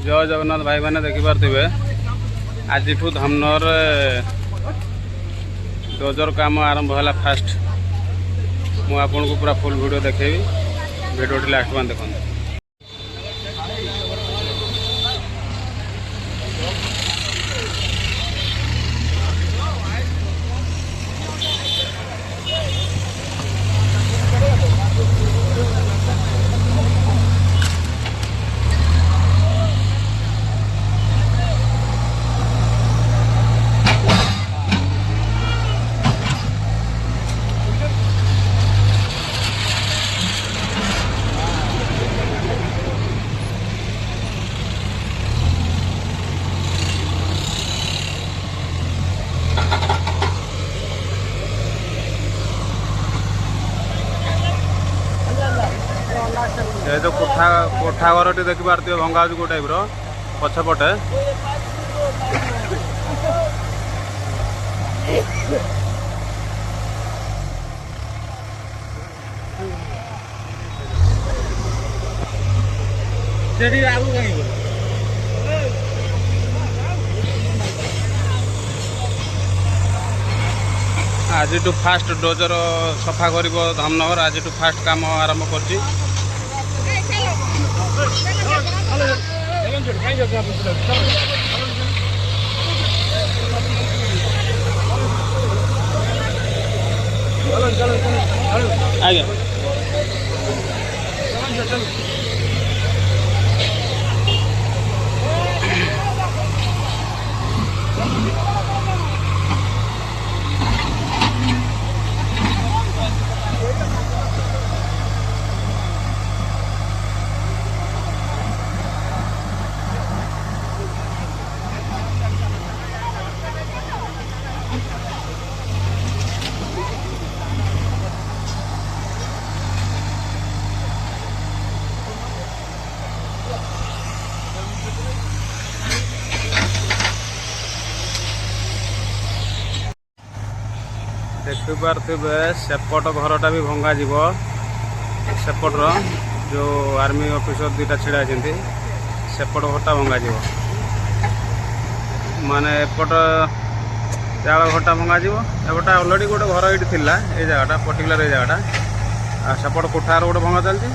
जय जगन्नाथ भाई मैंने देखिपे आज धामनगर डोजर काम आरंभ है फास्ट मुझे पूरा फुल वीडियो देखेबी वीडियो लास्ट मान देखो। ये जो कोठा घर टी देखी पार्थ भंगा कौ टाइप पछपटे आज फास्ट डोजर सफा कर धामनगर आज फास्ट काम आरंभ कर आज्ञा देखिपे सेपट घरटा भी भंगा जीव सेपटर जो आर्मी ऑफिसर दुईटा छिड़ा सेपट घरटा भंगा जीव माने एपट चाल घरटा भंगा जीव एपटा अलरेडी गोटे घर ये थिला ये जगटा पर्टिकुलर ये जगटा आ सेपट कोठार गोटे भंगा चलती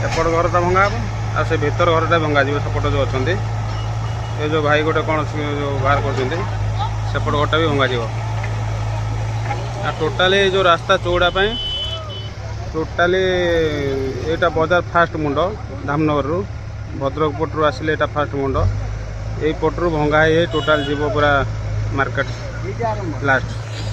एपट घरटा भंगा हम आ से भीतर घरटा भंगा जीव सेपट जो अच्छा ये जो भाई गोटे कौन जो बाहर कर सेपट घरटा भी भंगा जीव टोटाली जो रास्ता चौड़ा टोटाली यहाँ बजार फास्ट मुंड धामनगर रु भद्रक पटू आसिले यहाँ फास्ट मुंड यही पटू भंगा टोटाल जीव पूरा मार्केट लास्ट।